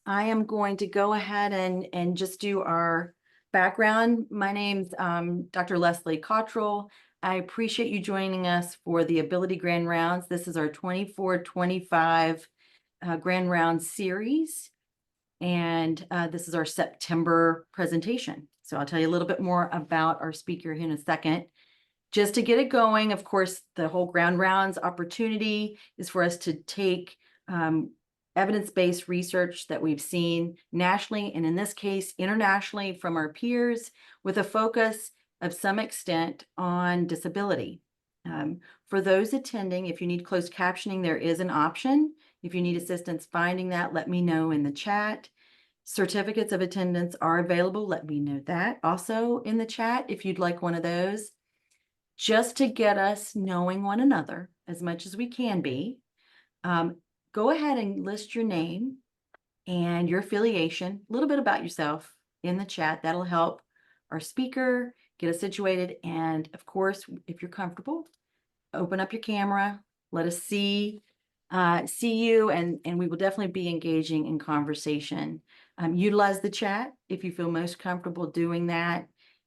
I am going to go ahead and just do our background. My name's Dr. Leslie Cottrell. I appreciate you joining us for the Ability Grand Rounds. This is our 24-25 Grand Round series, and this is our September presentation. So I'll tell you a little bit more about our speaker here in a second. Just to get it going, of course, the whole Grand Rounds opportunity is for us to take evidence-based research that we've seen nationally, and in this case, internationally from our peers, with a focus of some extent on disability. For those attending, if you need closed captioning, there is an option. If you need assistance finding that, let me know in the chat. Certificates of attendance are available. Let me know that also in the chat if you'd like one of those. Just to get us knowing one another as much as we can be, go ahead and list your name and your affiliation, a little bit about yourself in the chat. That'll help our speaker get us situated. And of course, if you're comfortable, open up your camera, let us see you, and we will definitely be engaging in conversation. Utilize the chat if you feel most comfortable doing that.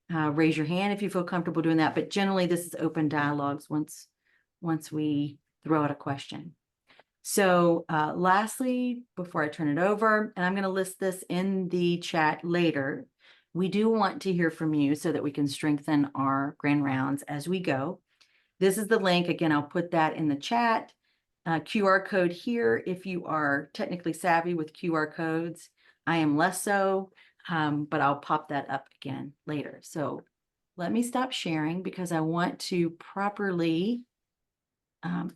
Raise your hand if you feel comfortable doing that, but generally this is open dialogues once we throw out a question. So lastly, before I turn it over, and I'm going to list this in the chat later, we do want to hear from you so that we can strengthen our Grand Rounds as we go. This is the link. Again, I'll put that in the chat. QR code here if you are technically savvy with QR codes. I am less so, but I'll pop that up again later. So let me stop sharing because I want to properly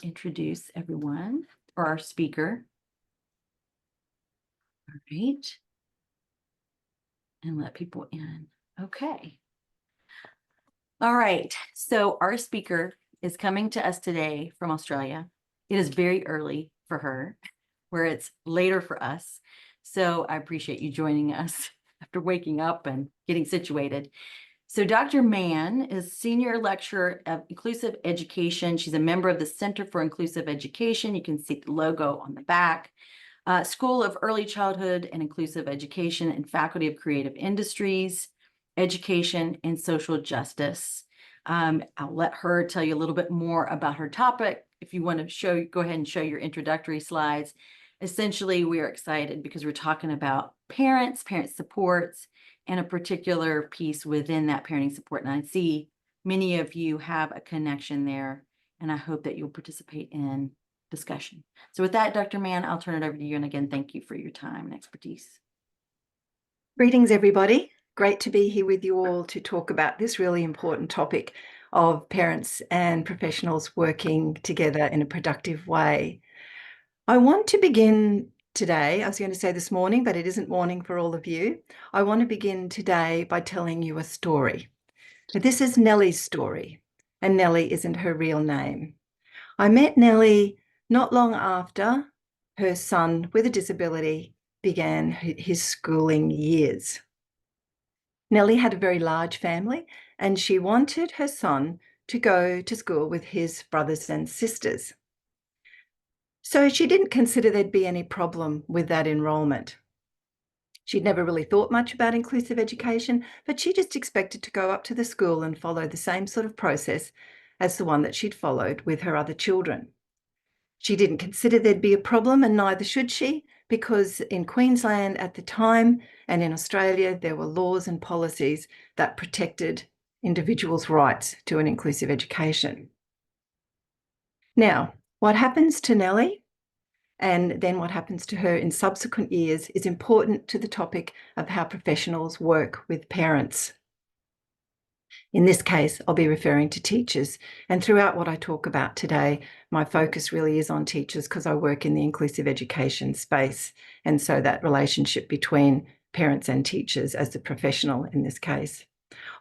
introduce everyone or our speaker. All right. And let people in. Okay. All right. So our speaker is coming to us today from Australia. It is very early for her, where it's later for us. So I appreciate you joining us after waking up and getting situated. So Dr. Mann is Senior Lecturer of Inclusive Education. She's a member of the Center for Inclusive Education. You can see the logo on the back. School of Early Childhood and Inclusive Education and Faculty of Creative Industries, Education and Social Justice. I'll let her tell you a little bit more about her topic. If you want to go ahead and show your introductory slides. Essentially, we are excited because we're talking about parent supports, and a particular piece within that parenting support. And I see many of you have a connection there, and I hope that you'll participate in discussion. So with that, Dr. Mann, I'll turn it over to you. And again, thank you for your time and expertise. Greetings, everybody. Great to be here with you all to talk about this really important topic of parents and professionals working together in a productive way. I want to begin today, I was going to say this morning, but it isn't morning for all of you. I want to begin today by telling you a story. This is Nellie's story, and Nellie isn't her real name. I met Nellie not long after her son with a disability began his schooling years. Nellie had a very large family, and she wanted her son to go to school with his brothers and sisters. So she didn't consider there'd be any problem with that enrolment. She'd never really thought much about inclusive education, but she just expected to go up to the school and follow the same sort of process as the one that she'd followed with her other children. She didn't consider there'd be a problem, and neither should she, because in Queensland at the time and in Australia, there were laws and policies that protected individuals' rights to an inclusive education. Now, what happens to Nellie and then what happens to her in subsequent years is important to the topic of how professionals work with parents. In this case, I'll be referring to teachers, and throughout what I talk about today, my focus really is on teachers because I work in the inclusive education space, and so that relationship between parents and teachers as the professional in this case.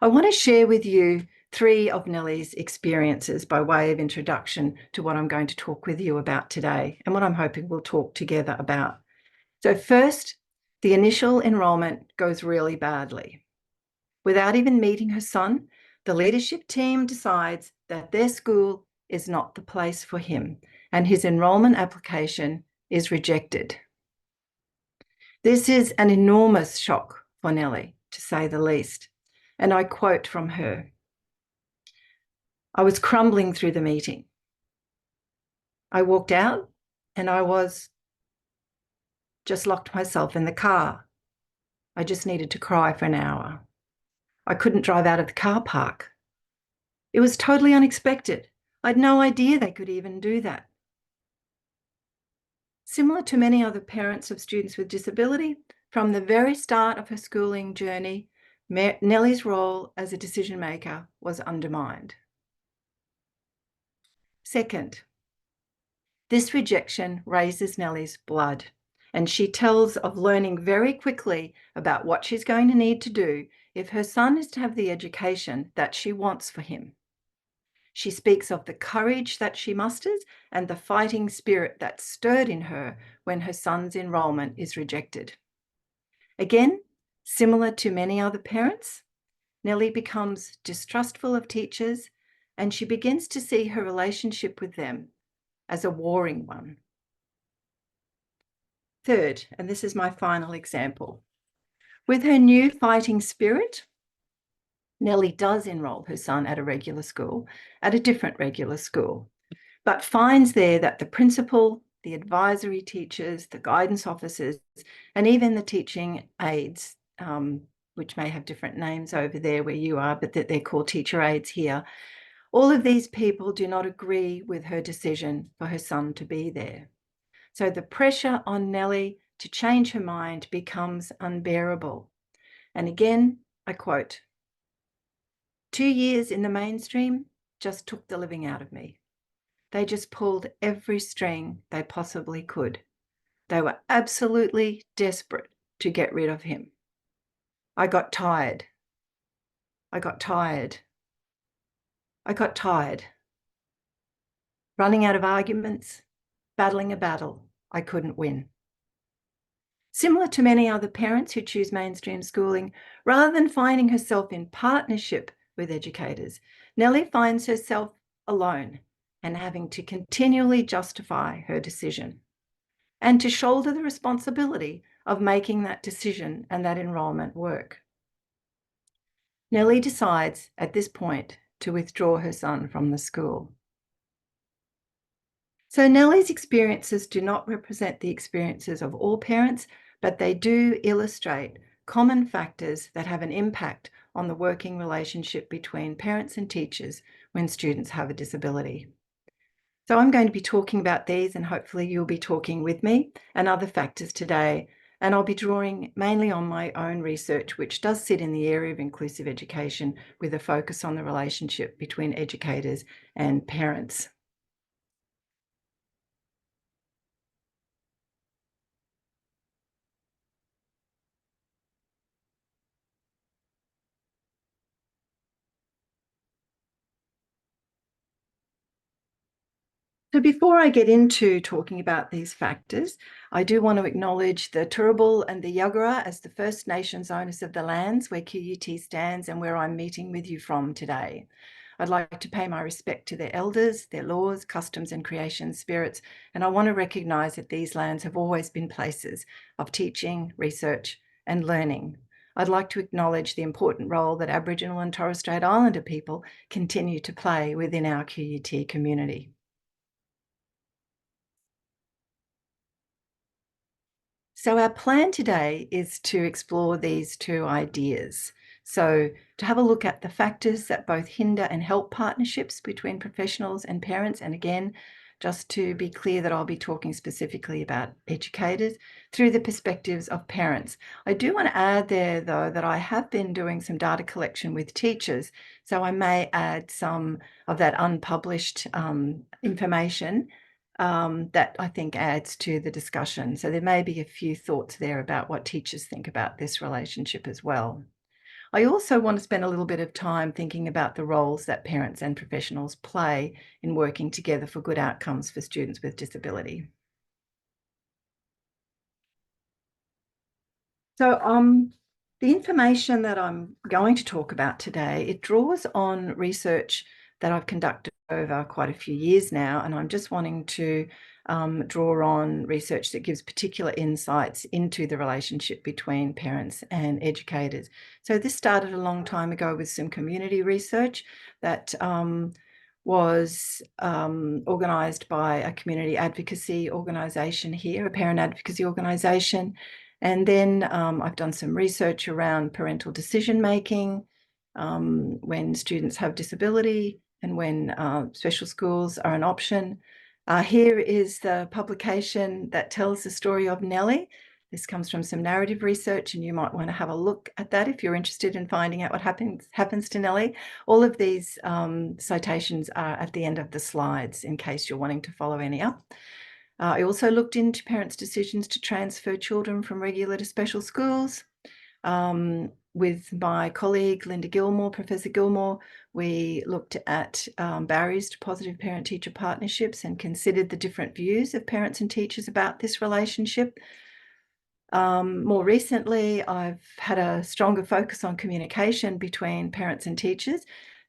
I want to share with you 3 of Nellie's experiences by way of introduction to what I'm going to talk with you about today and what I'm hoping we'll talk together about. So first, the initial enrolment goes really badly. Without even meeting her son, the leadership team decides that their school is not the place for him, and his enrolment application is rejected. This is an enormous shock for Nellie, to say the least. And I quote from her, "I was crumbling through the meeting. I walked out and I was just locked myself in the car. I just needed to cry for an hour. I couldn't drive out of the car park. It was totally unexpected. I'd no idea they could even do that." Similar to many other parents of students with disability, from the very start of her schooling journey, Nellie's role as a decision maker was undermined. Second, this rejection raises Nellie's blood, and she tells of learning very quickly about what she's going to need to do if her son is to have the education that she wants for him. She speaks of the courage that she musters and the fighting spirit that's stirred in her when her son's enrolment is rejected. Again, similar to many other parents, Nellie becomes distrustful of teachers and she begins to see her relationship with them as a warring one. Third, and this is my final example, with her new fighting spirit, Nellie does enroll her son at a regular school, at a different regular school, but finds there that the principal, the advisory teachers, the guidance officers, and even the teaching aides, which may have different names over there where you are, but that they're called teacher aides here, all of these people do not agree with her decision for her son to be there. So the pressure on Nellie to change her mind becomes unbearable. And again, I quote, "2 years in the mainstream just took the living out of me. They just pulled every string they possibly could. They were absolutely desperate to get rid of him. I got tired. I got tired. I got tired. Running out of arguments, battling a battle I couldn't win." Similar to many other parents who choose mainstream schooling, rather than finding herself in partnership with educators, Nellie finds herself alone and having to continually justify her decision and to shoulder the responsibility of making that decision and that enrolment work. Nellie decides at this point to withdraw her son from the school. So Nellie's experiences do not represent the experiences of all parents, but they do illustrate common factors that have an impact on the working relationship between parents and teachers when students have a disability. So I'm going to be talking about these, and hopefully you'll be talking with me, and other factors today. And I'll be drawing mainly on my own research, which does sit in the area of inclusive education with a focus on the relationship between educators and parents. So before I get into talking about these factors, I do want to acknowledge the Turrbal and the Yagara as the First Nations owners of the lands where QUT stands and where I'm meeting with you from today. I'd like to pay my respect to their elders, their laws, customs and creation spirits, and I want to recognise that these lands have always been places of teaching, research and learning. I'd like to acknowledge the important role that Aboriginal and Torres Strait Islander people continue to play within our QUT community. So our plan today is to explore these two ideas. So to have a look at the factors that both hinder and help partnerships between professionals and parents. And again, just to be clear that I'll be talking specifically about educators through the perspectives of parents. I do want to add there, though, that I have been doing some data collection with teachers. So I may add some of that unpublished information that I think adds to the discussion. So there may be a few thoughts there about what teachers think about this relationship as well. I also want to spend a little bit of time thinking about the roles that parents and professionals play in working together for good outcomes for students with disability. So the information that I'm going to talk about today, it draws on research that I've conducted over quite a few years now, and I'm just wanting to draw on research that gives particular insights into the relationship between parents and educators. So this started a long time ago with some community research that was organised by a community advocacy organisation here, a parent advocacy organisation. And then I've done some research around parental decision making when students have disability and when special schools are an option. Here is the publication that tells the story of Nellie. This comes from some narrative research, and you might want to have a look at that if you're interested in finding out what happens to Nellie. All of these citations are at the end of the slides in case you're wanting to follow any up. I also looked into parents' decisions to transfer children from regular to special schools. With my colleague, Linda Gilmore, Professor Gilmore, we looked at barriers to positive parent-teacher partnerships and considered the different views of parents and teachers about this relationship. More recently, I've had a stronger focus on communication between parents and teachers.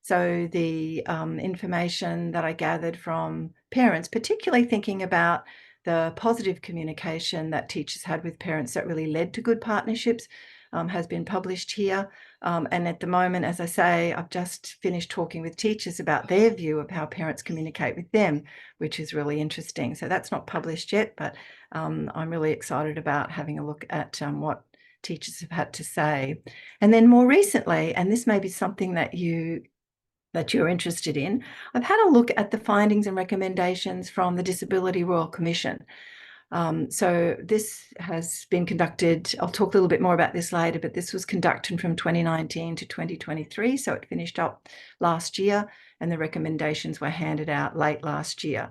So the information that I gathered from parents, particularly thinking about the positive communication that teachers had with parents that really led to good partnerships, has been published here. And at the moment, as I say, I've just finished talking with teachers about their view of how parents communicate with them, which is really interesting. So that's not published yet, but I'm really excited about having a look at what teachers have had to say. And then more recently, and this may be something that you're interested in, I've had a look at the findings and recommendations from the Disability Royal Commission. So this has been conducted, I'll talk a little bit more about this later, but this was conducted from 2019 to 2023. So it finished up last year and the recommendations were handed out late last year.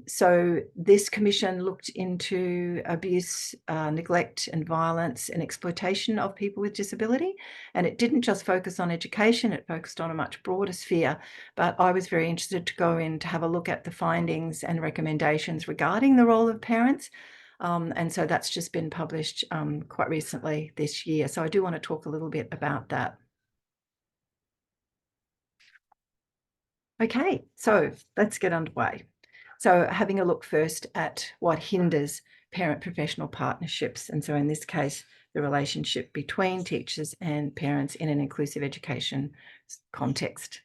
So this commission looked into abuse, neglect and violence and exploitation of people with disability. And it didn't just focus on education, it focused on a much broader sphere. But I was very interested to go in to have a look at the findings and recommendations regarding the role of parents. And so that's just been published quite recently this year. So I do want to talk a little bit about that. Okay, so let's get underway. So having a look first at what hinders parent-professional partnerships. And so in this case, the relationship between teachers and parents in an inclusive education context.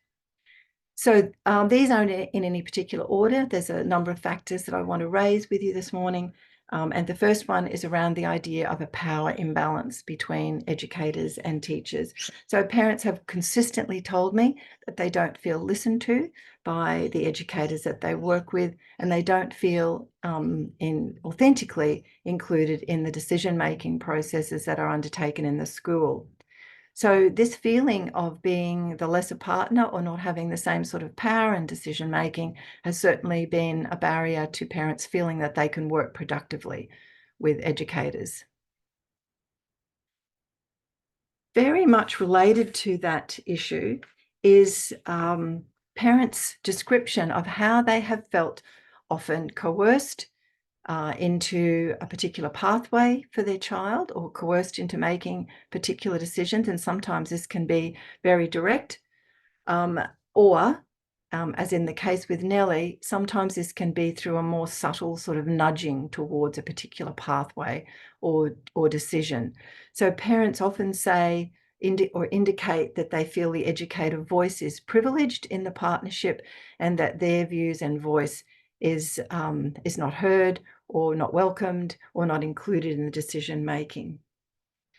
So these aren't in any particular order. There's a number of factors that I want to raise with you this morning. And the first one is around the idea of a power imbalance between educators and teachers. So parents have consistently told me that they don't feel listened to by the educators that they work with, and they don't feel authentically included in the decision-making processes that are undertaken in the school. So this feeling of being the lesser partner or not having the same sort of power and decision making has certainly been a barrier to parents feeling that they can work productively with educators. Very much related to that issue is parents' description of how they have felt often coerced into a particular pathway for their child or coerced into making particular decisions. And sometimes this can be very direct or as in the case with Nellie, sometimes this can be through a more subtle sort of nudging towards a particular pathway or decision. So parents often say or indicate that they feel the educator voice is privileged in the partnership and that their views and voice is not heard or not welcomed or not included in the decision making.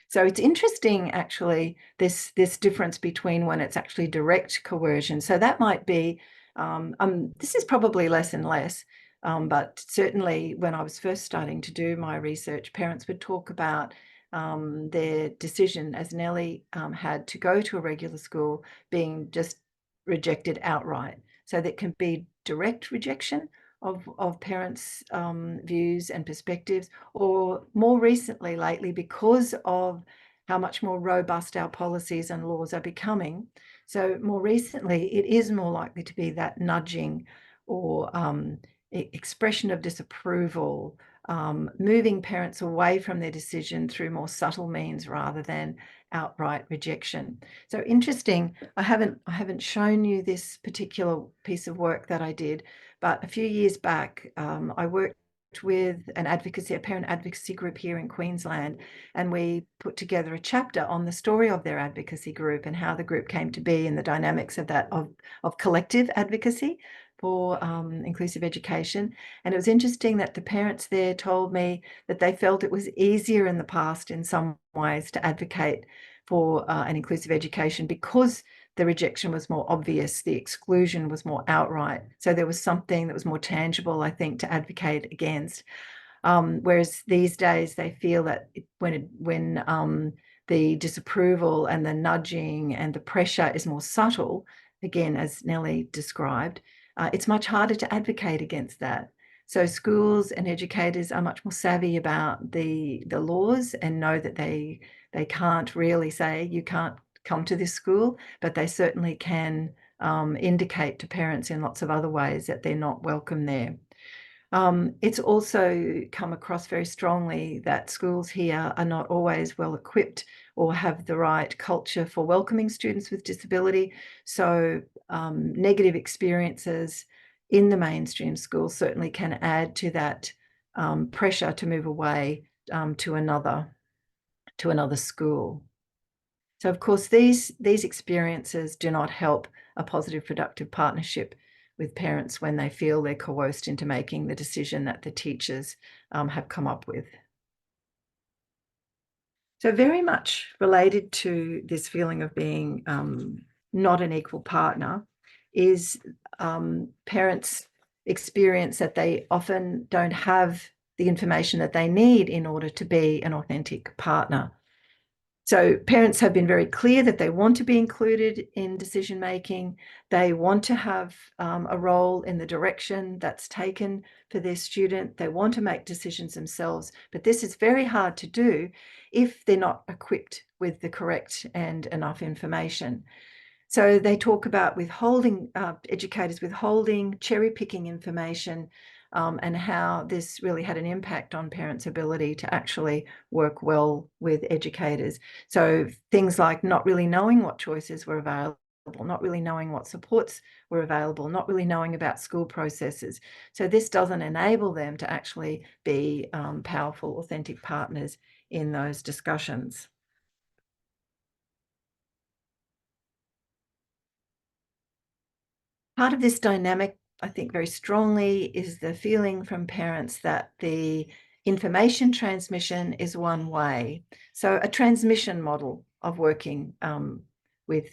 So it's interesting, actually, this difference between when it's actually direct coercion. So that might be, this is probably less and less, but certainly when I was first starting to do my research, parents would talk about their decision, as Nellie had, to go to a regular school being just rejected outright. So that can be direct rejection of parents' views and perspectives, or more recently, lately, because of how much more robust our policies and laws are becoming. So more recently, it is more likely to be that nudging or expression of disapproval moving parents away from their decision through more subtle means rather than outright rejection. So interesting, I haven't shown you this particular piece of work that I did, but a few years back, I worked with a parent advocacy group here in Queensland, and we put together a chapter on the story of their advocacy group and how the group came to be and the dynamics of that of collective advocacy for inclusive education. And it was interesting that the parents there told me that they felt it was easier in the past in some ways to advocate for an inclusive education because the rejection was more obvious, the exclusion was more outright. So there was something that was more tangible, I think, to advocate against. Whereas these days they feel that when the disapproval and the nudging and the pressure is more subtle, again, as Nellie described, it's much harder to advocate against that. So schools and educators are much more savvy about the laws and know that they can't really say you can't come to this school, but they certainly can indicate to parents in lots of other ways that they're not welcome there. It's also come across very strongly that schools here are not always well equipped or have the right culture for welcoming students with disability. So negative experiences in the mainstream schools certainly can add to that pressure to move away to another school. So of course, these experiences do not help a positive, productive partnership with parents when they feel they're coerced into making the decision that the teachers have come up with. So very much related to this feeling of being not an equal partner is parents' experience that they often don't have the information that they need in order to be an authentic partner. So parents have been very clear that they want to be included in decision making. They want to have a role in the direction that's taken for their student. They want to make decisions themselves, but this is very hard to do if they're not equipped with the correct and enough information. So they talk about withholding, educators withholding, cherry picking information, and how this really had an impact on parents' ability to actually work well with educators. So things like not really knowing what choices were available, not really knowing what supports were available, not really knowing about school processes. So this doesn't enable them to actually be powerful, authentic partners in those discussions. Part of this dynamic, I think very strongly, is the feeling from parents that the information transmission is one way. So a transmission model of working with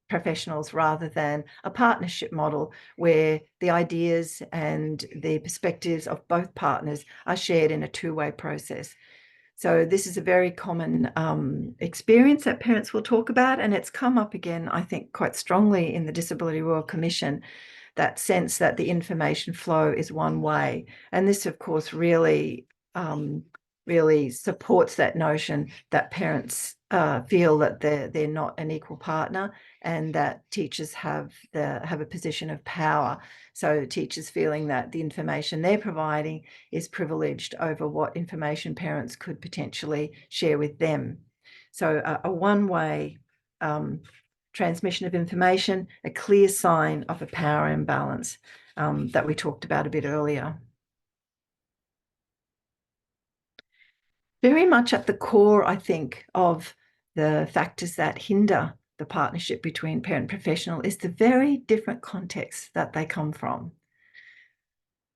professionals rather than a partnership model where the ideas and the perspectives of both partners are shared in a two-way process. So this is a very common experience that parents will talk about, and it's come up again, I think, quite strongly in the Disability Royal Commission, that sense that the information flow is one way. And this, of course, really supports that notion that parents feel that they're not an equal partner and that teachers have a position of power. So teachers feeling that the information they're providing is privileged over what information parents could potentially share with them. So a one-way transmission of information, a clear sign of a power imbalance that we talked about a bit earlier. Very much at the core, I think, of the factors that hinder the partnership between parent and professional is the very different context that they come from.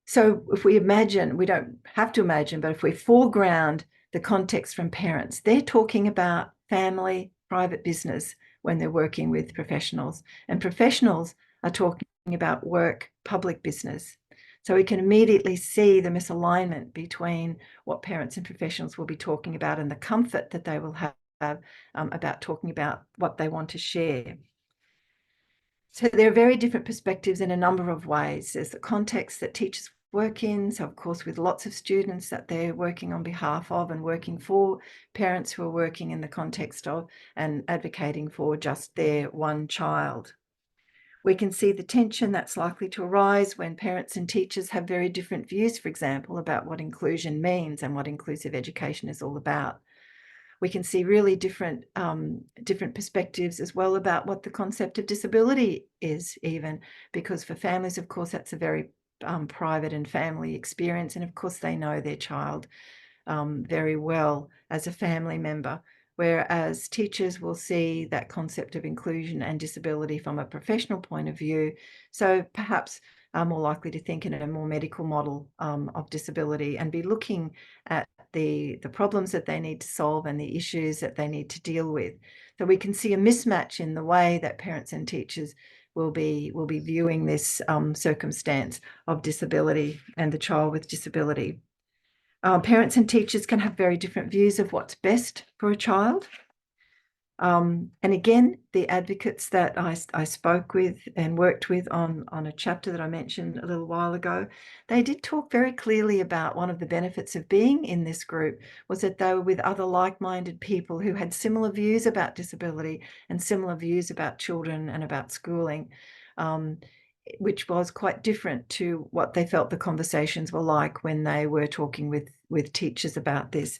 So if we imagine, we don't have to imagine, but if we foreground the context from parents, they're talking about family, private business when they're working with professionals, and professionals are talking about work, public business. So we can immediately see the misalignment between what parents and professionals will be talking about and the comfort that they will have about talking about what they want to share. So there are very different perspectives in a number of ways. There's the context that teachers work in, so of course with lots of students that they're working on behalf of and working for, parents who are working in the context of and advocating for just their one child. We can see the tension that's likely to arise when parents and teachers have very different views, for example, about what inclusion means and what inclusive education is all about. We can see really different perspectives as well about what the concept of disability is, even, because for families, of course, that's a very private and family experience. And of course, they know their child very well as a family member, whereas teachers will see that concept of inclusion and disability from a professional point of view. So perhaps are more likely to think in a more medical model of disability and be looking at the problems that they need to solve and the issues that they need to deal with. So we can see a mismatch in the way that parents and teachers will be viewing this circumstance of disability and the child with disability. Parents and teachers can have very different views of what's best for a child. And again, the advocates that I spoke with and worked with on a chapter that I mentioned a little while ago, they did talk very clearly about one of the benefits of being in this group was that they were with other like-minded people who had similar views about disability and similar views about children and about schooling, which was quite different to what they felt the conversations were like when they were talking with teachers about this,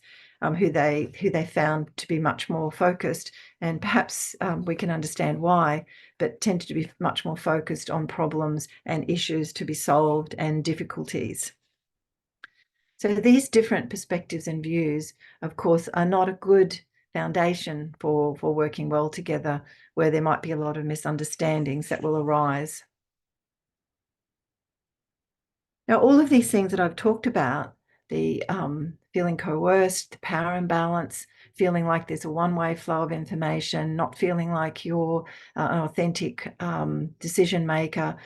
who they found to be much more focused, and perhaps we can understand why, but tended to be much more focused on problems and issues to be solved and difficulties. So these different perspectives and views, of course, are not a good foundation for working well together, where there might be a lot of misunderstandings that will arise. Now, all of these things that I've talked about, the feeling coerced, the power imbalance, feeling like there's a one-way flow of information, not feeling like you're an authentic decision maker,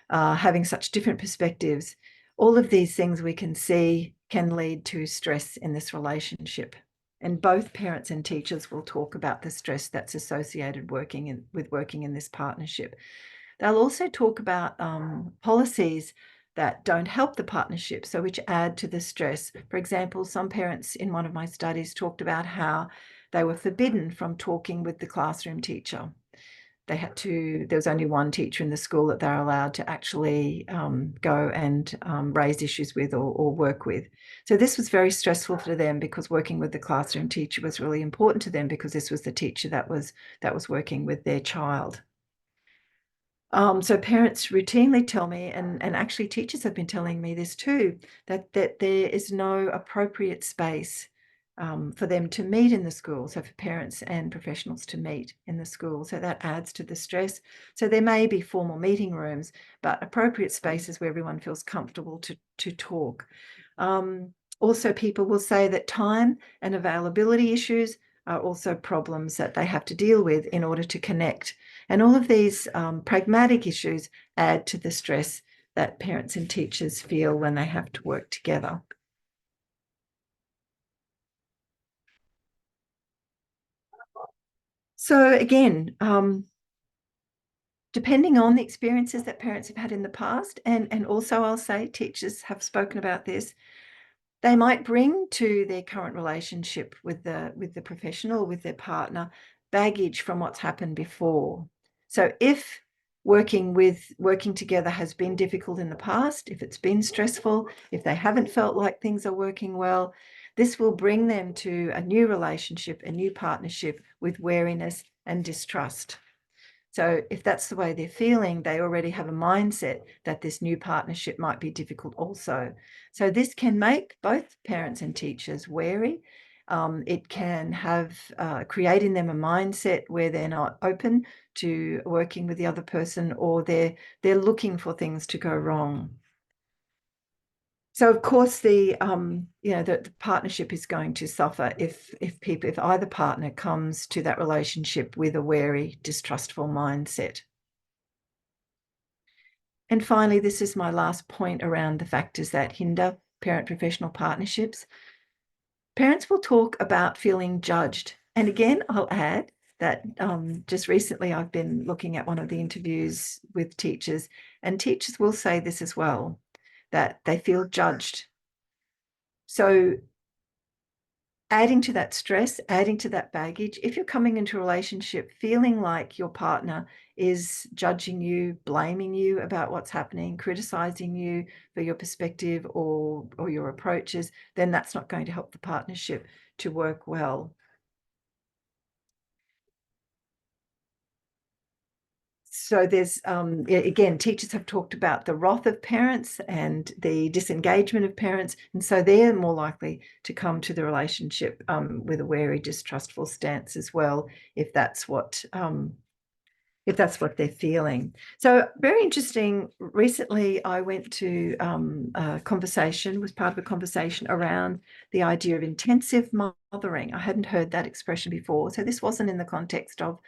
having such different perspectives, all of these things we can see can lead to stress in this relationship. And both parents and teachers will talk about the stress that's associated with working in this partnership. They'll also talk about policies that don't help the partnership, so which add to the stress. For example, some parents in one of my studies talked about how they were forbidden from talking with the classroom teacher. There was only one teacher in the school that they're allowed to actually go and raise issues with or work with. So this was very stressful for them, because working with the classroom teacher was really important to them, because this was the teacher that was working with their child. So parents routinely tell me, and actually teachers have been telling me this too, that there is no appropriate space for them to meet in the school. So for parents and professionals to meet in the school. So that adds to the stress. So there may be formal meeting rooms, but appropriate spaces where everyone feels comfortable to talk. Also, people will say that time and availability issues are also problems that they have to deal with in order to connect. And all of these pragmatic issues add to the stress that parents and teachers feel when they have to work together. So again, depending on the experiences that parents have had in the past, and also I'll say teachers have spoken about this, they might bring to their current relationship with the professional, with their partner, baggage from what's happened before. So if working together has been difficult in the past, if it's been stressful, if they haven't felt like things are working well, this will bring them to a new relationship, a new partnership with wariness and distrust. So if that's the way they're feeling, they already have a mindset that this new partnership might be difficult also. So this can make both parents and teachers wary. It can have create in them a mindset where they're not open to working with the other person, or they're looking for things to go wrong. So of course the partnership is going to suffer if either partner comes to that relationship with a wary, distrustful mindset. And finally, this is my last point around the factors that hinder parent-professional partnerships. Parents will talk about feeling judged. And again, I'll add that just recently I've been looking at one of the interviews with teachers, and teachers will say this as well, that they feel judged. So adding to that stress, adding to that baggage, if you're coming into a relationship feeling like your partner is judging you, blaming you about what's happening, criticizing you for your perspective or your approaches, then that's not going to help the partnership to work well. So there's, again, teachers have talked about the wrath of parents and the disengagement of parents. And so they're more likely to come to the relationship with a wary, distrustful stance as well, if that's what they're feeling. So very interesting. Recently, I went to a conversation, was part of a conversation around the idea of intensive mothering. I hadn't heard that expression before. So this wasn't in the context of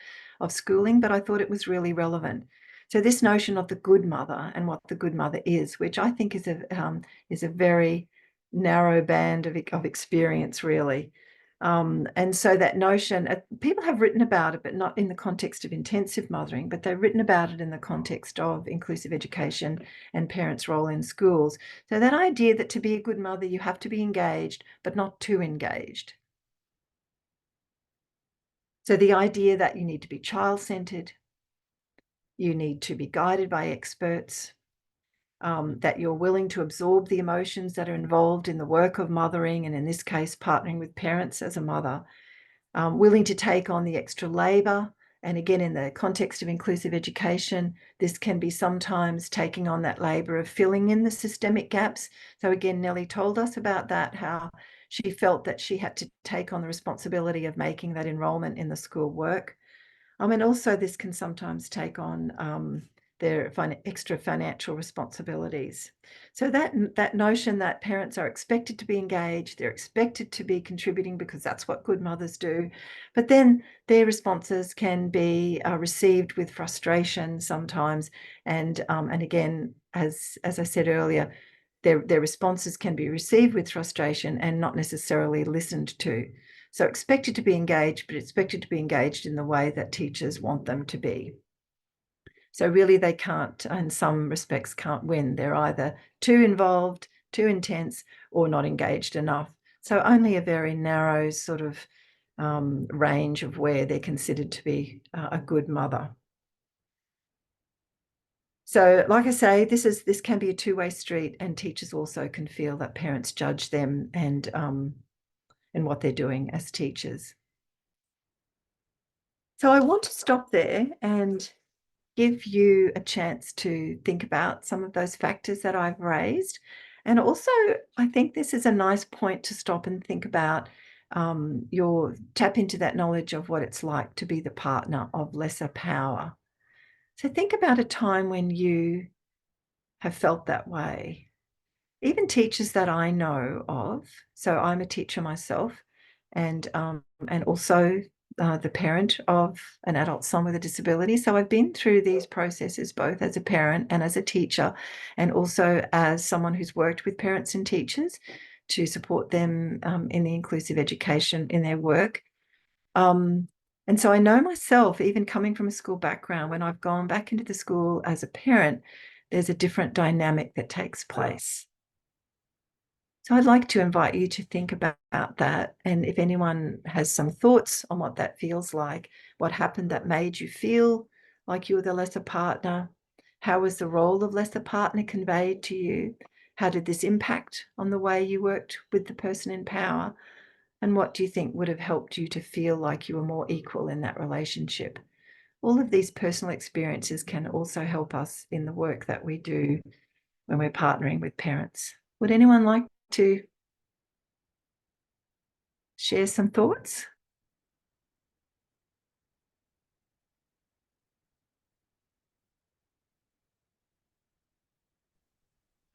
schooling, but I thought it was really relevant. So this notion of the good mother and what the good mother is, which I think is a very narrow band of experience, really. And so that notion, people have written about it, but not in the context of intensive mothering, but they've written about it in the context of inclusive education and parents' role in schools. So that idea that to be a good mother, you have to be engaged, but not too engaged. So the idea that you need to be child-centered, you need to be guided by experts, that you're willing to absorb the emotions that are involved in the work of mothering, and in this case, partnering with parents as a mother, willing to take on the extra labor. And again, in the context of inclusive education, this can be sometimes taking on that labor of filling in the systemic gaps. So again, Nellie told us about that, how she felt that she had to take on the responsibility of making that enrollment in the school work. And also this can sometimes take on their extra financial responsibilities. So that notion that parents are expected to be engaged, they're expected to be contributing because that's what good mothers do, but then their responses can be received with frustration sometimes, and again, as I said earlier, their responses can be received with frustration and not necessarily listened to. So expected to be engaged, but expected to be engaged in the way that teachers want them to be. So really they can't, in some respects, can't win. They're either too involved, too intense, or not engaged enough. So only a very narrow sort of range of where they're considered to be a good mother. So like I say, this can be a two-way street, and teachers also can feel that parents judge them and what they're doing as teachers. So I want to stop there and give you a chance to think about some of those factors that I've raised. And also, I think this is a nice point to stop and think about your tap into that knowledge of what it's like to be the partner of lesser power. So think about a time when you have felt that way. Even teachers that I know of, so I'm a teacher myself, and also the parent of an adult son with a disability. So I've been through these processes both as a parent and as a teacher, and also as someone who's worked with parents and teachers to support them in the inclusive education in their work. And so I know myself, even coming from a school background, when I've gone back into the school as a parent, there's a different dynamic that takes place. So I'd like to invite you to think about that. And if anyone has some thoughts on what that feels like, what happened that made you feel like you were the lesser partner? How was the role of lesser partner conveyed to you? How did this impact on the way you worked with the person in power? And what do you think would have helped you to feel like you were more equal in that relationship? All of these personal experiences can also help us in the work that we do when we're partnering with parents. Would anyone like to share some thoughts?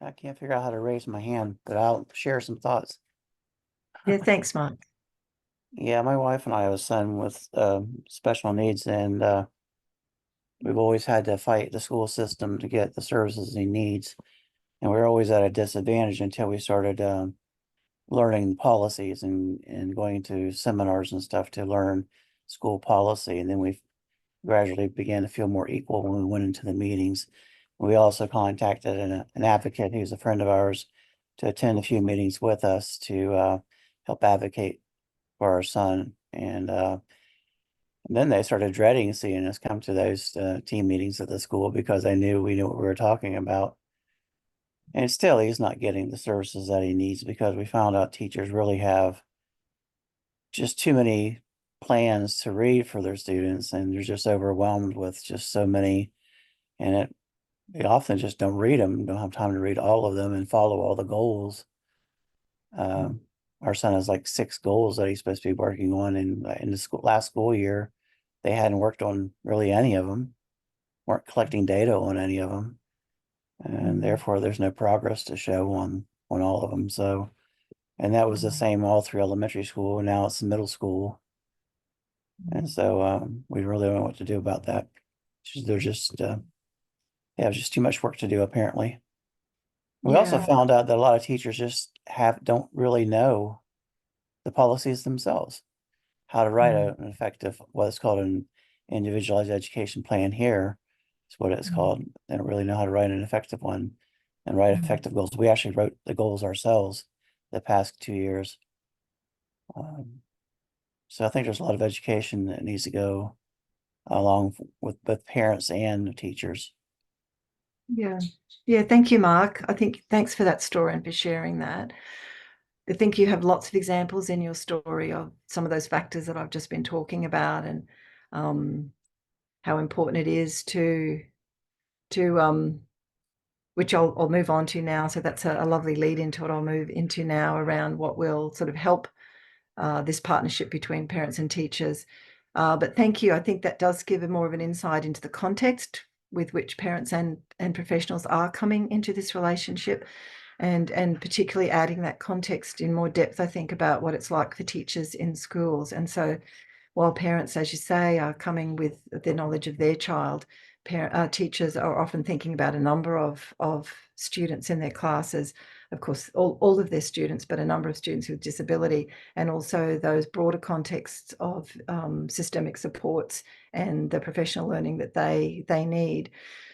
I can't figure out how to raise my hand, but I'll share some thoughts. Yeah, thanks, Mark. Yeah, my wife and I have a son with special needs, and we've always had to fight the school system to get the services he needs. And we are always at a disadvantage until we started learning policies and going to seminars and stuff to learn school policy. And then we gradually began to feel more equal when we went into the meetings. We also contacted an advocate who's a friend of ours to attend a few meetings with us to help advocate for our son. And then they started dreading seeing us come to those team meetings at the school because they knew we knew what we were talking about. And still, he's not getting the services that he needs because we found out teachers really have just too many plans to read for their students, and they're just overwhelmed with just so many. And they often just don't read them, don't have time to read all of them and follow all the goals. Our son has like 6 goals that he's supposed to be working on, and in the last school year, they hadn't worked on really any of them, weren't collecting data on any of them, and therefore there's no progress to show on all of them. So, and that was the same all through elementary school, and now it's middle school, and so we really don't know what to do about that. They're just they have just too much work to do apparently. We also Yeah. found out that a lot of teachers just don't really know the policies themselves, how to write an effective, what's called an individualized education plan here is what it's called. They don't really know how to write an effective one and write effective goals. We actually wrote the goals ourselves the past 2 years. So I think there's a lot of education that needs to go along with both parents and teachers. Yeah. Yeah. Thank you, Mark. I think thanks for that story and for sharing that. I think you have lots of examples in your story of some of those factors that I've just been talking about, and how important it is to which I'll move on to now. So that's a lovely lead into what I'll move into now around what will sort of help this partnership between parents and teachers. But thank you. I think that does give more of an insight into the context with which parents and professionals are coming into this relationship, and particularly adding that context in more depth, I think, about what it's like for teachers in schools. And so while parents, as you say, are coming with the knowledge of their child, teachers are often thinking about a number of students in their classes, of course, all of their students, but a number of students with disability, and also those broader contexts of systemic supports and the professional learning that they need.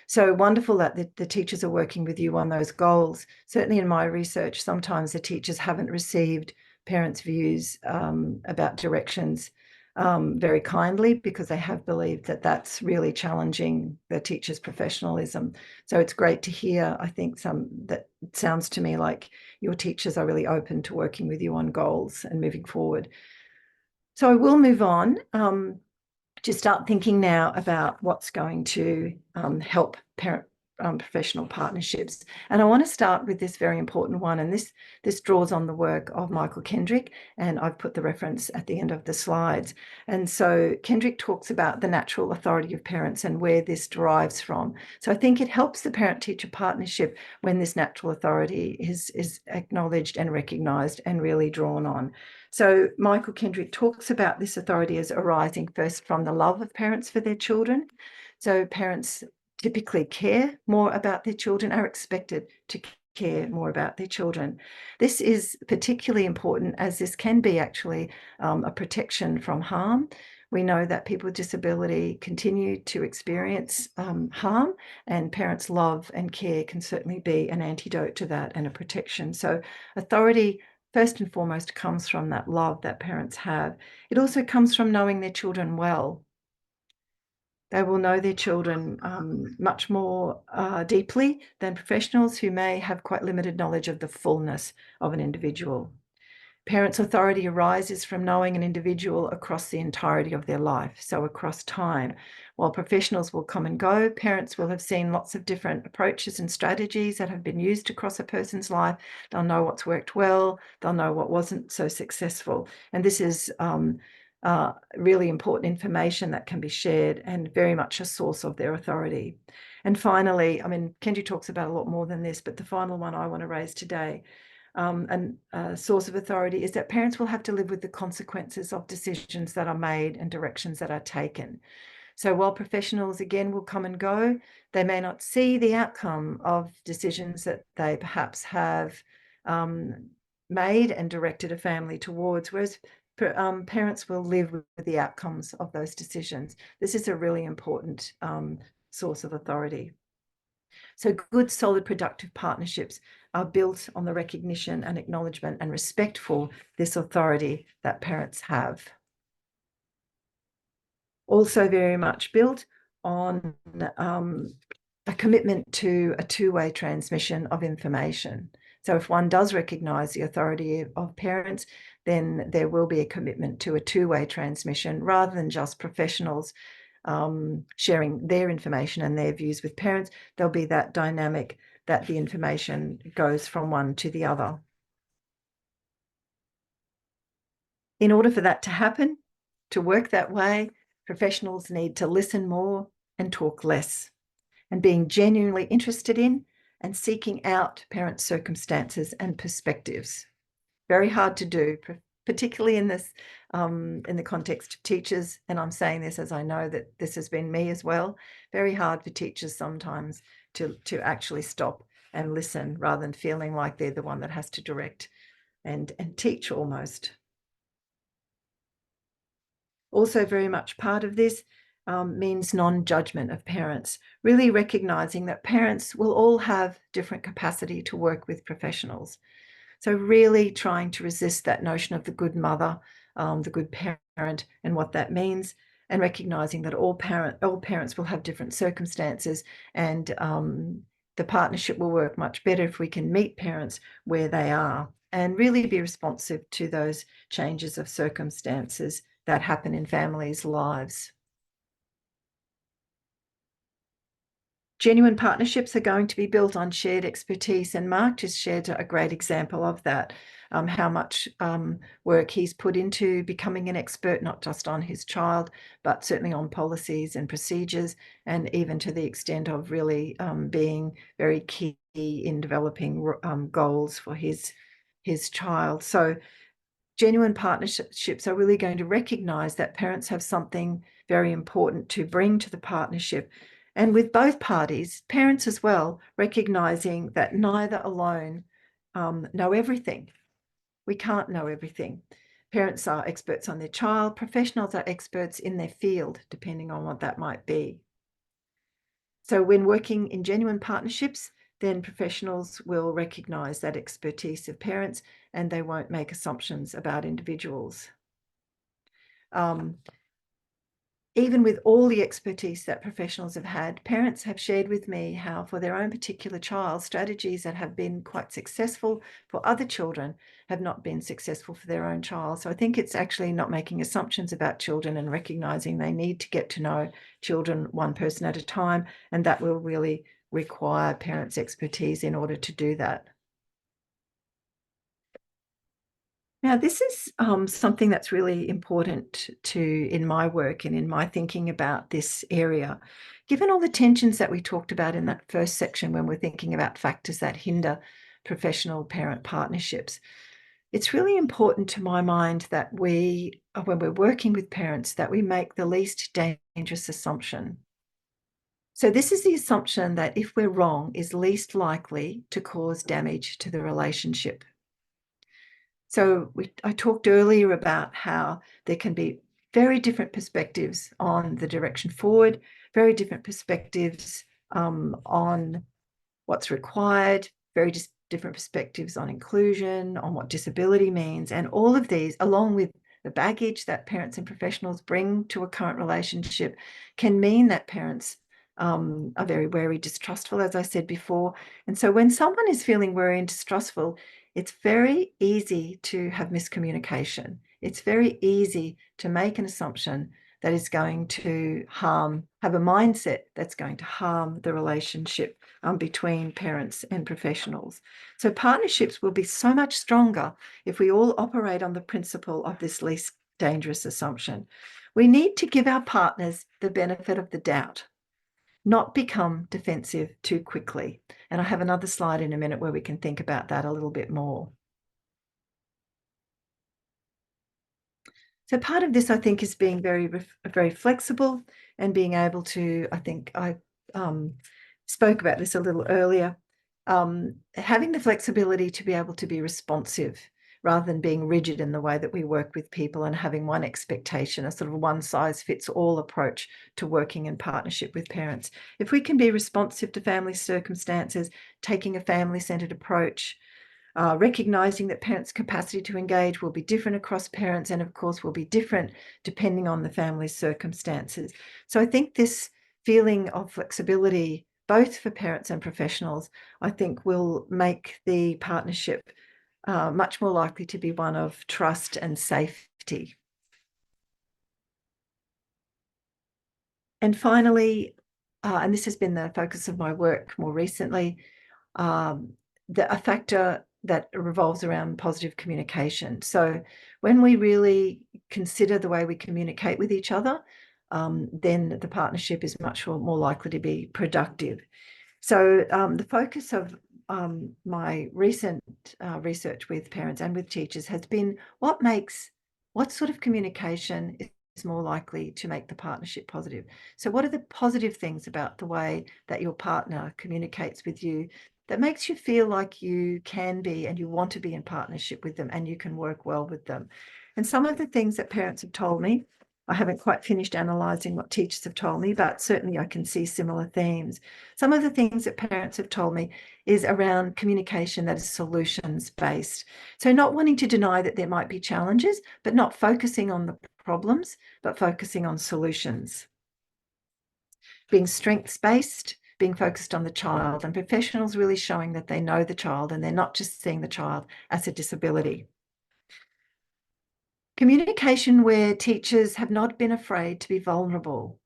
So wonderful that the teachers are working with you on those goals. Certainly in my research, sometimes the teachers haven't received parents' views about directions very kindly, because they have believed that that's really challenging the teacher's professionalism. So it's great to hear. I think that sounds to me like your teachers are really open to working with you on goals and moving forward. So I will move on to start thinking now about what's going to help parent professional partnerships. And I want to start with this very important one, and this draws on the work of Michael Kendrick, and I've put the reference at the end of the slides. And so Kendrick talks about the natural authority of parents and where this derives from. So I think it helps the parent-teacher partnership when this natural authority is acknowledged and recognised and really drawn on. So Michael Kendrick talks about this authority as arising first from the love of parents for their children. So parents typically care more about their children, are expected to care more about their children. This is particularly important as this can be actually a protection from harm. We know that people with disability continue to experience harm, and parents' love and care can certainly be an antidote to that and a protection. So authority, first and foremost, comes from that love that parents have. It also comes from knowing their children well. They will know their children much more deeply than professionals who may have quite limited knowledge of the fullness of an individual. Parents' authority arises from knowing an individual across the entirety of their life, so across time. While professionals will come and go, parents will have seen lots of different approaches and strategies that have been used across a person's life. They'll know what's worked well, they'll know what wasn't so successful. And this is really important information that can be shared and very much a source of their authority. And finally, I mean, Kenji talks about a lot more than this, but the final one I want to raise today, and a source of authority, is that parents will have to live with the consequences of decisions that are made and directions that are taken. So while professionals again will come and go, they may not see the outcome of decisions that they perhaps have made and directed a family towards, whereas parents will live with the outcomes of those decisions. This is a really important source of authority. So good, solid, productive partnerships are built on the recognition and acknowledgement and respect for this authority that parents have. Also very much built on a commitment to a two-way transmission of information. So if one does recognise the authority of parents, then there will be a commitment to a two-way transmission rather than just professionals sharing their information and their views with parents. There'll be that dynamic that the information goes from one to the other. In order for that to happen, to work that way, professionals need to listen more and talk less, and being genuinely interested in and seeking out parents' circumstances and perspectives. Very hard to do, particularly in this, in the context of teachers. And I'm saying this as I know that this has been me as well. Very hard for teachers sometimes to actually stop and listen rather than feeling like they're the one that has to direct and teach almost. Also very much part of this means non-judgment of parents, really recognising that parents will all have different capacity to work with professionals. So really trying to resist that notion of the good mother, the good parent, and what that means, and recognising that all parents will have different circumstances, and the partnership will work much better if we can meet parents where they are and really be responsive to those changes of circumstances that happen in families' lives. Genuine partnerships are going to be built on shared expertise, and Mark just shared a great example of that, how much work he's put into becoming an expert, not just on his child, but certainly on policies and procedures, and even to the extent of really being very key in developing goals for his child. So genuine partnerships are really going to recognise that parents have something very important to bring to the partnership. And with both parties, parents as well, recognising that neither alone know everything. We can't know everything. Parents are experts on their child. Professionals are experts in their field, depending on what that might be. So when working in genuine partnerships, then professionals will recognise that expertise of parents and they won't make assumptions about individuals. Even with all the expertise that professionals have had, parents have shared with me how for their own particular child, strategies that have been quite successful for other children have not been successful for their own child. So I think it's actually not making assumptions about children and recognising they need to get to know children one person at a time, and that will really require parents' expertise in order to do that. Now, this is something that's really important in my work and in my thinking about this area. Given all the tensions that we talked about in that first section when we're thinking about factors that hinder professional parent partnerships, it's really important to my mind that when we're working with parents, that we make the least dangerous assumption. So this is the assumption that if we're wrong is least likely to cause damage to the relationship. So I talked earlier about how there can be very different perspectives on the direction forward, very different perspectives on what's required, very different perspectives on inclusion, on what disability means, and all of these, along with the baggage that parents and professionals bring to a current relationship, can mean that parents are very wary, distrustful, as I said before. And so when someone is feeling wary and distrustful, it's very easy to have miscommunication. It's very easy to make an assumption that is going to have a mindset that's going to harm the relationship between parents and professionals. So partnerships will be so much stronger if we all operate on the principle of this least dangerous assumption. We need to give our partners the benefit of the doubt, not become defensive too quickly. And I have another slide in a minute where we can think about that a little bit more. So part of this, I think, is being very flexible and being able to, I think I spoke about this a little earlier, having the flexibility to be able to be responsive rather than being rigid in the way that we work with people and having one expectation, a sort of one size fits all approach to working in partnership with parents. If we can be responsive to family circumstances, taking a family-centered approach, recognizing that parents' capacity to engage will be different across parents and of course will be different depending on the family's circumstances. So I think this feeling of flexibility, both for parents and professionals, I think will make the partnership much more likely to be one of trust and safety. And finally, and this has been the focus of my work more recently, a factor that revolves around positive communication. So when we really consider the way we communicate with each other, then the partnership is much more likely to be productive. So the focus of my recent research with parents and with teachers has been what sort of communication is more likely to make the partnership positive. So what are the positive things about the way that your partner communicates with you that makes you feel like you can be and you want to be in partnership with them and you can work well with them? And some of the things that parents have told me, I haven't quite finished analysing what teachers have told me, but certainly I can see similar themes. Some of the things that parents have told me is around communication that is solutions-based. So not wanting to deny that there might be challenges, but not focusing on the problems, but focusing on solutions. Being strengths-based, being focused on the child, and professionals really showing that they know the child and they're not just seeing the child as a disability. Communication where teachers have not been afraid to be vulnerable.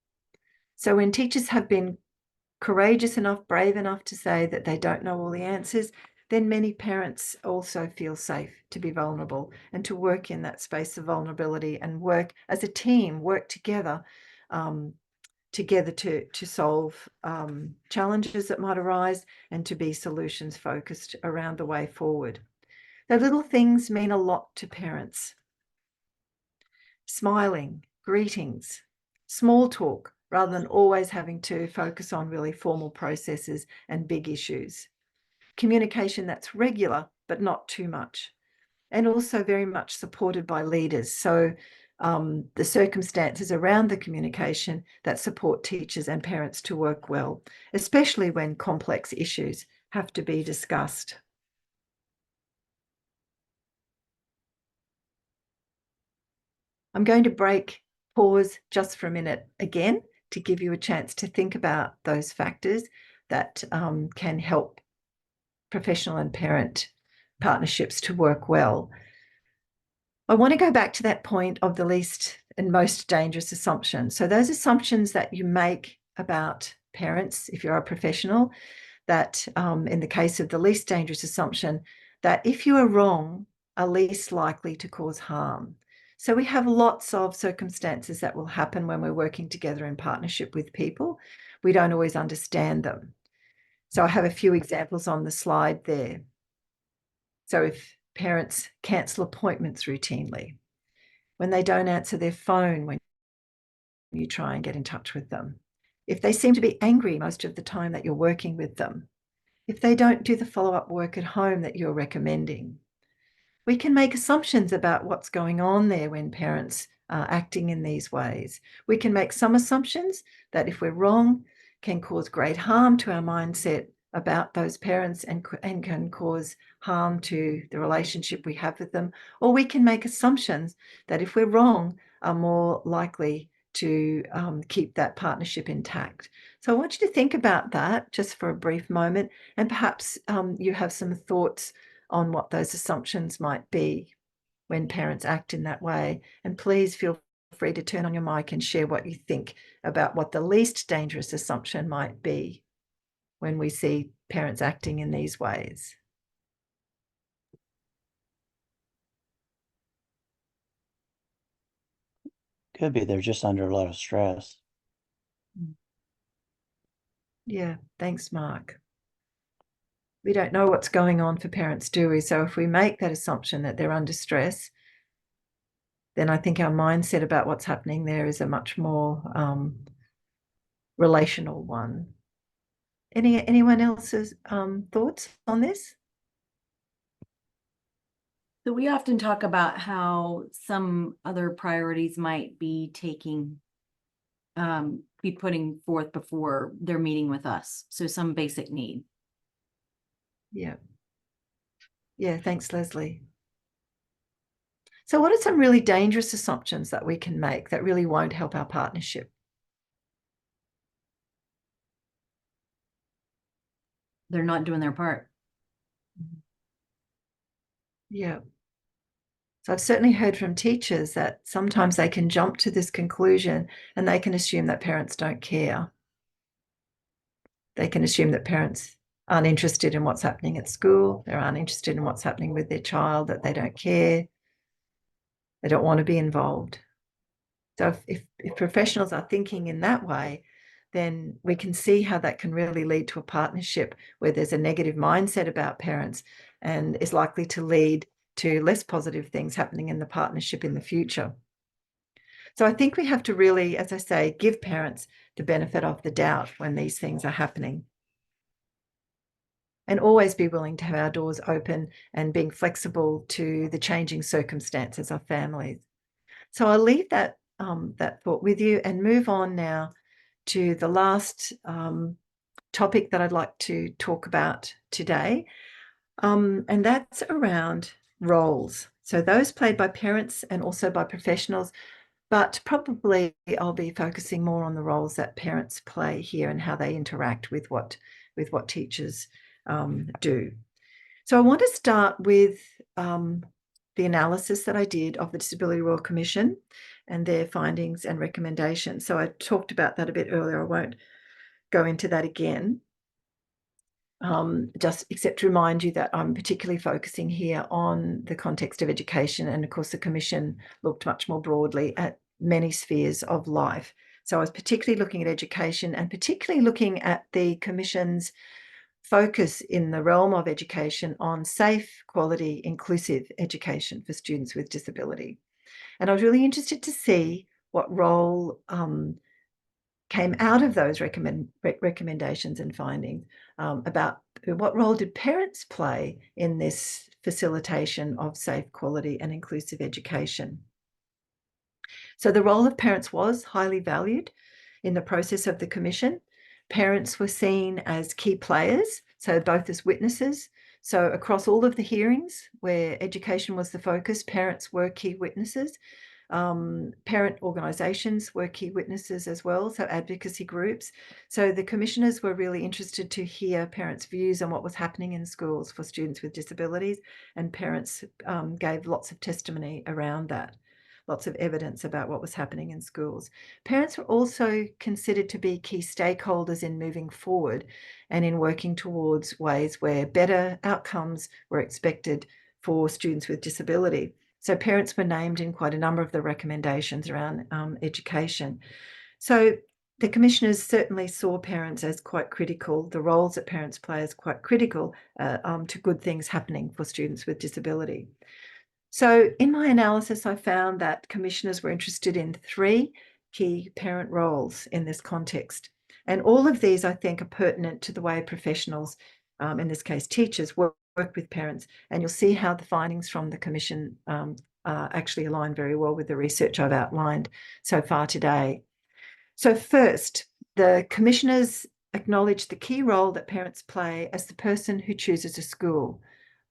So when teachers have been courageous enough, brave enough to say that they don't know all the answers, then many parents also feel safe to be vulnerable and to work in that space of vulnerability and work as a team, work together, to solve challenges that might arise and to be solutions focused around the way forward. The little things mean a lot to parents. Smiling, greetings, small talk, rather than always having to focus on really formal processes and big issues. Communication that's regular, but not too much. And also very much supported by leaders. So the circumstances around the communication that support teachers and parents to work well, especially when complex issues have to be discussed. I'm going to pause just for a minute again to give you a chance to think about those factors that can help professional and parent partnerships to work well. I want to go back to that point of the least and most dangerous assumption. So those assumptions that you make about parents, if you're a professional, that in the case of the least dangerous assumption, that if you are wrong, are least likely to cause harm. So we have lots of circumstances that will happen when we're working together in partnership with people. We don't always understand them. So I have a few examples on the slide there. So if parents cancel appointments routinely, when they don't answer their phone when you try and get in touch with them, if they seem to be angry most of the time that you're working with them, if they don't do the follow-up work at home that you're recommending, we can make assumptions about what's going on there when parents are acting in these ways. We can make some assumptions that if we're wrong, can cause great harm to our mindset about those parents and can cause harm to the relationship we have with them. Or we can make assumptions that if we're wrong, are more likely to keep that partnership intact. So I want you to think about that just for a brief moment, and perhaps you have some thoughts on what those assumptions might be when parents act in that way. And please feel free to turn on your mic and share what you think about what the least dangerous assumption might be when we see parents acting in these ways. Could be they're just under a lot of stress. Yeah, thanks, Mark. We don't know what's going on for parents, do we? So if we make that assumption that they're under stress, then I think our mindset about what's happening there is a much more relational one. Anyone else's thoughts on this? So we often talk about how some other priorities might be be putting forth before they're meeting with us. So some basic need. Yeah. Yeah, thanks, Leslie. So what are some really dangerous assumptions that we can make that really won't help our partnership? They're not doing their part. Yeah. So I've certainly heard from teachers that sometimes they can jump to this conclusion and they can assume that parents don't care. They can assume that parents aren't interested in what's happening at school, they aren't interested in what's happening with their child, that they don't care, they don't want to be involved. So if professionals are thinking in that way, then we can see how that can really lead to a partnership where there's a negative mindset about parents and is likely to lead to less positive things happening in the partnership in the future. So I think we have to really, as I say, give parents the benefit of the doubt when these things are happening. And always be willing to have our doors open and being flexible to the changing circumstances of families. So I'll leave that thought with you and move on now to the last topic that I'd like to talk about today. And that's around roles. So those played by parents and also by professionals, but probably I'll be focusing more on the roles that parents play here and how they interact with what teachers do. So I want to start with the analysis that I did of the Disability Royal Commission and their findings and recommendations. So I talked about that a bit earlier. I won't go into that again. Just except to remind you that I'm particularly focusing here on the context of education. And of course, the Commission looked much more broadly at many spheres of life. So I was particularly looking at education and particularly looking at the Commission's focus in the realm of education on safe, quality, inclusive education for students with disability. And I was really interested to see what role came out of those recommendations and findings about what role did parents play in this facilitation of safe, quality, and inclusive education. So the role of parents was highly valued in the process of the Commission. Parents were seen as key players, so both as witnesses. So across all of the hearings where education was the focus, parents were key witnesses. Parent organisations were key witnesses as well, so advocacy groups. So the commissioners were really interested to hear parents' views on what was happening in schools for students with disabilities, and parents gave lots of testimony around that. Lots of evidence about what was happening in schools. Parents were also considered to be key stakeholders in moving forward and in working towards ways where better outcomes were expected for students with disability. So parents were named in quite a number of the recommendations around education. So the commissioners certainly saw parents as quite critical, the roles that parents play as quite critical to good things happening for students with disability. So in my analysis, I found that commissioners were interested in 3 key parent roles in this context. And all of these, I think, are pertinent to the way professionals, in this case, teachers, work with parents. And you'll see how the findings from the commission actually align very well with the research I've outlined so far today. So first, the commissioners acknowledged the key role that parents play as the person who chooses a school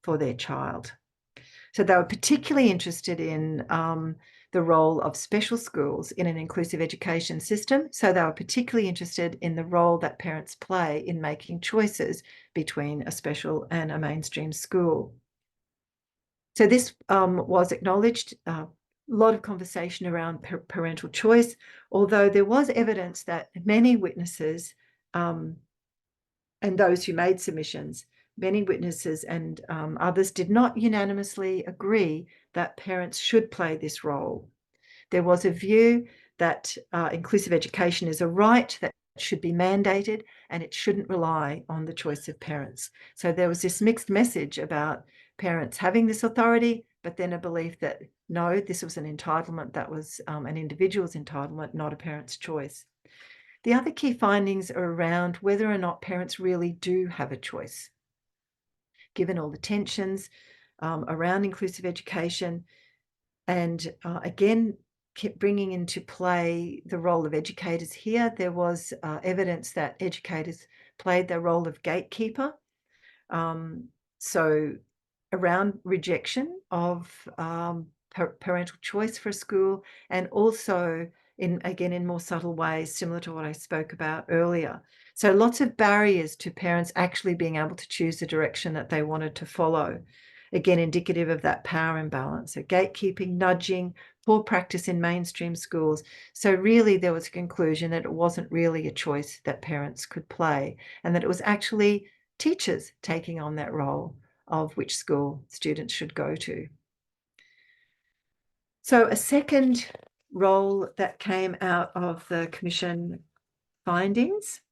for their child. So they were particularly interested in the role of special schools in an inclusive education system. So they were particularly interested in the role that parents play in making choices between a special and a mainstream school. So this was acknowledged. A lot of conversation around parental choice, although there was evidence that many witnesses and those who made submissions, many witnesses and others did not unanimously agree that parents should play this role. There was a view that inclusive education is a right that should be mandated and it shouldn't rely on the choice of parents. So there was this mixed message about parents having this authority, but then a belief that no, this was an entitlement that was an individual's entitlement, not a parent's choice. The other key findings are around whether or not parents really do have a choice. Given all the tensions around inclusive education. And again, kept bringing into play the role of educators here. There was evidence that educators played their role of gatekeeper. So around rejection of parental choice for a school, and also in more subtle ways, similar to what I spoke about earlier. So lots of barriers to parents actually being able to choose the direction that they wanted to follow. Again, indicative of that power imbalance. So gatekeeping, nudging, poor practice in mainstream schools. So really there was a conclusion that it wasn't really a choice that parents could play, and that it was actually teachers taking on that role of which school students should go to. So a second role that came out of the Commission findings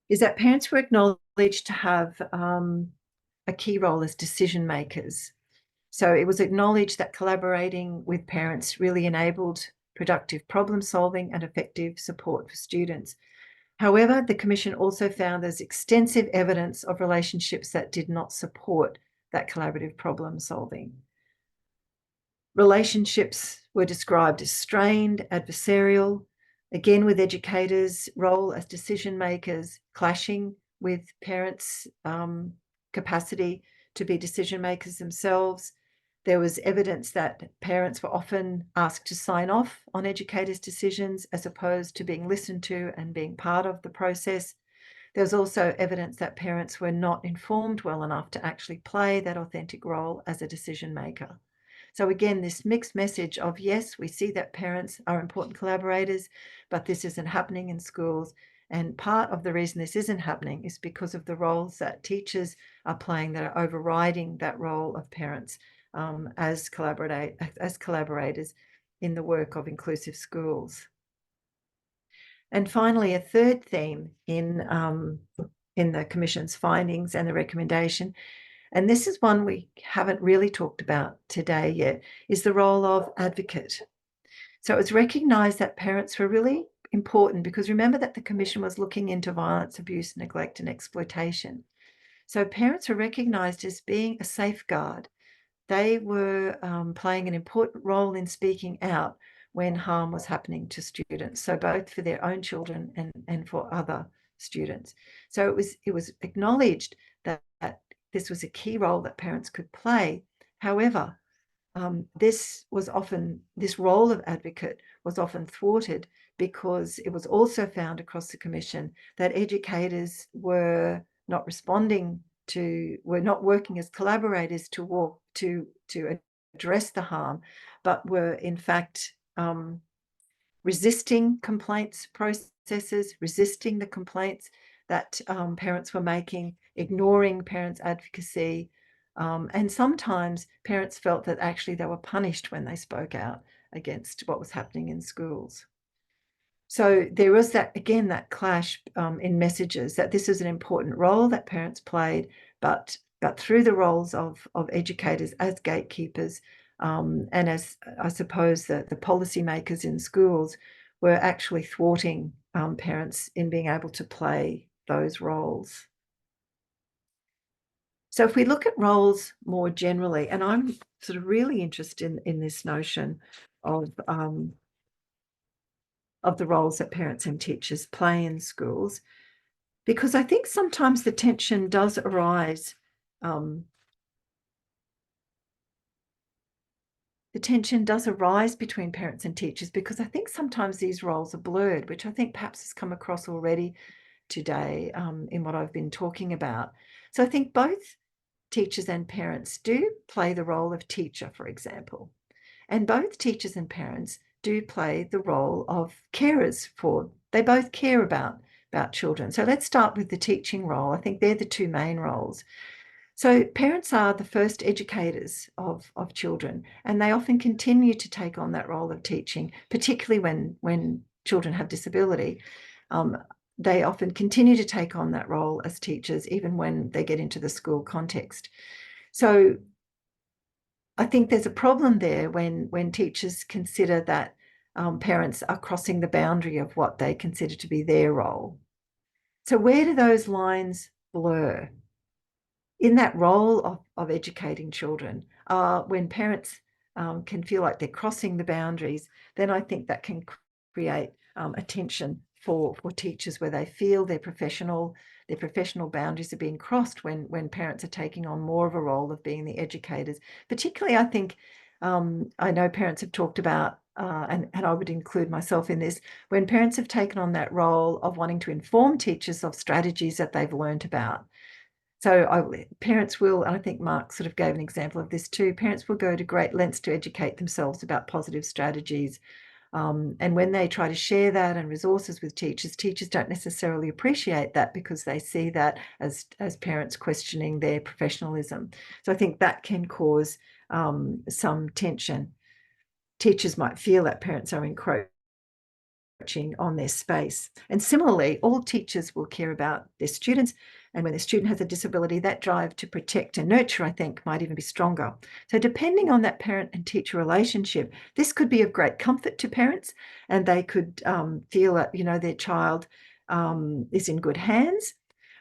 is that parents were acknowledged to have a key role as decision makers. So it was acknowledged that collaborating with parents really enabled productive problem solving and effective support for students. However, the Commission also found there's extensive evidence of relationships that did not support that collaborative problem solving. Relationships were described as strained, adversarial, again with educators' role as decision makers clashing with parents' capacity to be decision makers themselves. There was evidence that parents were often asked to sign off on educators' decisions as opposed to being listened to and being part of the process. There was also evidence that parents were not informed well enough to actually play that authentic role as a decision maker. So again, this mixed message of, yes, we see that parents are important collaborators, but this isn't happening in schools. And part of the reason this isn't happening is because of the roles that teachers are playing that are overriding that role of parents as collaborators in the work of inclusive schools. And finally, a third theme in the Commission's findings and the recommendation, and this is one we haven't really talked about today yet, is the role of advocate. So it was recognised that parents were really important, because remember that the Commission was looking into violence, abuse, neglect and exploitation. So parents were recognised as being a safeguard. They were playing an important role in speaking out when harm was happening to students, so both for their own children and for other students. So it was acknowledged that this was a key role that parents could play. However, this role of advocate was often thwarted, because it was also found across the Commission that educators were not working as collaborators to address the harm, but were in fact resisting complaints processes, resisting the complaints that parents were making, ignoring parents' advocacy. And sometimes parents felt that actually they were punished when they spoke out against what was happening in schools. So there was that clash in messages, that this is an important role that parents played, but through the roles of educators as gatekeepers, and as I suppose the policymakers in schools were actually thwarting parents in being able to play those roles. So if we look at roles more generally, and I'm sort of really interested in this notion of the roles that parents and teachers play in schools, because I think sometimes the tension does arise. The tension does arise between parents and teachers, because I think sometimes these roles are blurred, which I think perhaps has come across already today in what I've been talking about. So I think both teachers and parents do play the role of teacher, for example, and both teachers and parents do play the role of carers they both care about children. So let's start with the teaching role. I think they're the two main roles. So parents are the first educators of children, and they often continue to take on that role of teaching, particularly when children have disability. They often continue to take on that role as teachers, even when they get into the school context. So I think there's a problem there when teachers consider that parents are crossing the boundary of what they consider to be their role. So where do those lines blur? In that role of educating children, when parents can feel like they're crossing the boundaries, then I think that can create a tension for teachers where they feel their professional boundaries are being crossed when parents are taking on more of a role of being the educators. Particularly, I think, I know parents have talked about, and I would include myself in this, when parents have taken on that role of wanting to inform teachers of strategies that they've learned about. So parents will, and I think Mark sort of gave an example of this too, parents will go to great lengths to educate themselves about positive strategies. And when they try to share that and resources with teachers, teachers don't necessarily appreciate that because they see that as parents questioning their professionalism. So I think that can cause some tension. Teachers might feel that parents are encroaching on their space. And similarly, all teachers will care about their students. And when a student has a disability, that drive to protect and nurture, I think, might even be stronger. So depending on that parent and teacher relationship, this could be of great comfort to parents, and they could feel that, their child is in good hands.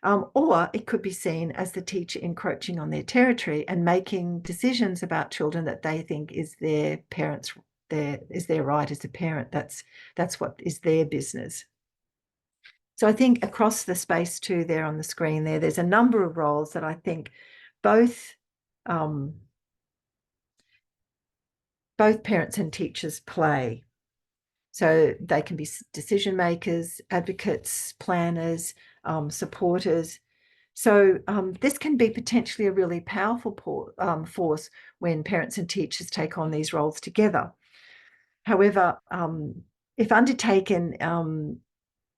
Or it could be seen as the teacher encroaching on their territory and making decisions about children that they think is their parents' their right as a parent. That's what is their business. So I think across the space too, there on the screen there's a number of roles that I think both parents and teachers play. So they can be decision makers, advocates, planners, supporters. So this can be potentially a really powerful force when parents and teachers take on these roles together. However, if undertaken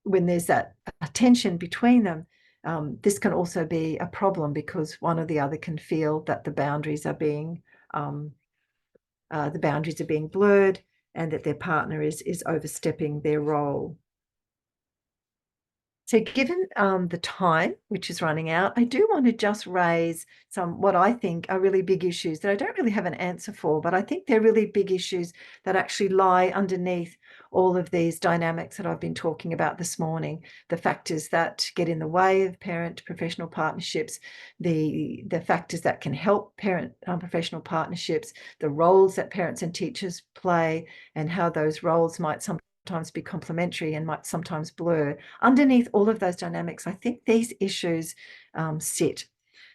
when there's that tension between them, this can also be a problem because one or the other can feel that the boundaries are being blurred and that their partner is overstepping their role. So given the time, which is running out, I do want to just raise some what I think are really big issues that I don't really have an answer for, but I think they're really big issues that actually lie underneath all of these dynamics that I've been talking about this morning, the factors that get in the way of parent-professional partnerships, the factors that can help parent-professional partnerships, the roles that parents and teachers play, and how those roles might sometimes be complementary and might sometimes blur. Underneath all of those dynamics, I think these issues sit.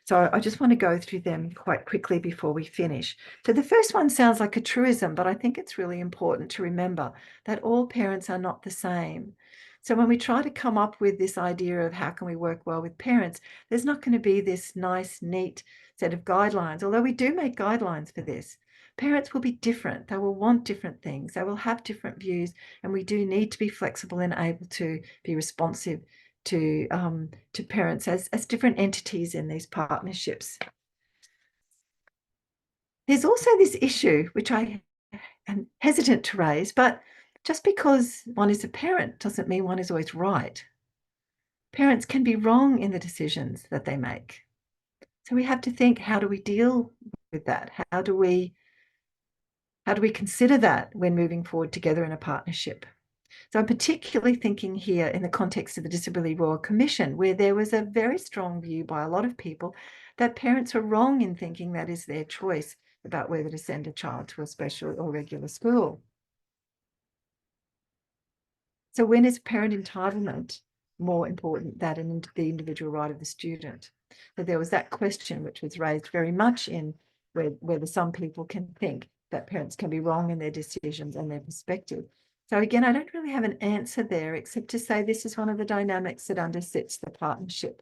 So I just want to go through them quite quickly before we finish. So the first one sounds like a truism, but I think it's really important to remember that all parents are not the same. So when we try to come up with this idea of how can we work well with parents, there's not going to be this nice, neat set of guidelines, although we do make guidelines for this. Parents will be different. They will want different things. They will have different views, and we do need to be flexible and able to be responsive to parents as different entities in these partnerships. There's also this issue, which I am hesitant to raise, but just because one is a parent doesn't mean one is always right. Parents can be wrong in the decisions that they make. So we have to think, how do we deal with that? How do we consider that when moving forward together in a partnership? So I'm particularly thinking here in the context of the Disability Royal Commission, where there was a very strong view by a lot of people that parents are wrong in thinking that is their choice about whether to send a child to a special or regular school. So when is parent entitlement more important than the individual right of the student? So there was that question which was raised very much in whether some people can think that parents can be wrong in their decisions and their perspective. So again, I don't really have an answer there, except to say this is one of the dynamics that undersits the partnership.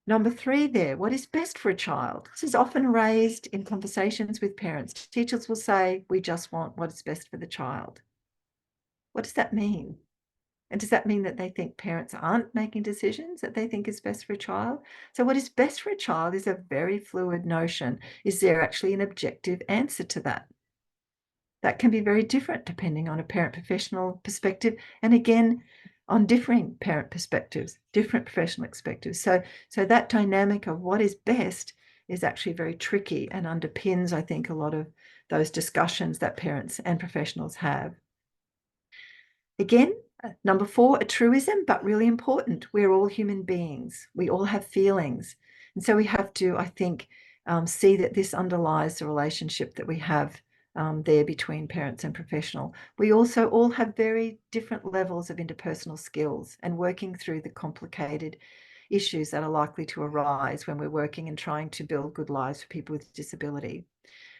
Number 3 there, what is best for a child? This is often raised in conversations with parents. Teachers will say, we just want what is best for the child. What does that mean? And does that mean that they think parents aren't making decisions that they think is best for a child? So what is best for a child is a very fluid notion. Is there actually an objective answer to that? That can be very different depending on a parent-professional perspective, and again, on differing parent perspectives, different professional perspectives. So that dynamic of what is best is actually very tricky and underpins, I think, a lot of those discussions that parents and professionals have. Again, Number 4, a truism, but really important. We're all human beings. We all have feelings. And so we have to, I think, see that this underlies the relationship that we have there between parents and professional. We also all have very different levels of interpersonal skills and working through the complicated issues that are likely to arise when we're working and trying to build good lives for people with disability.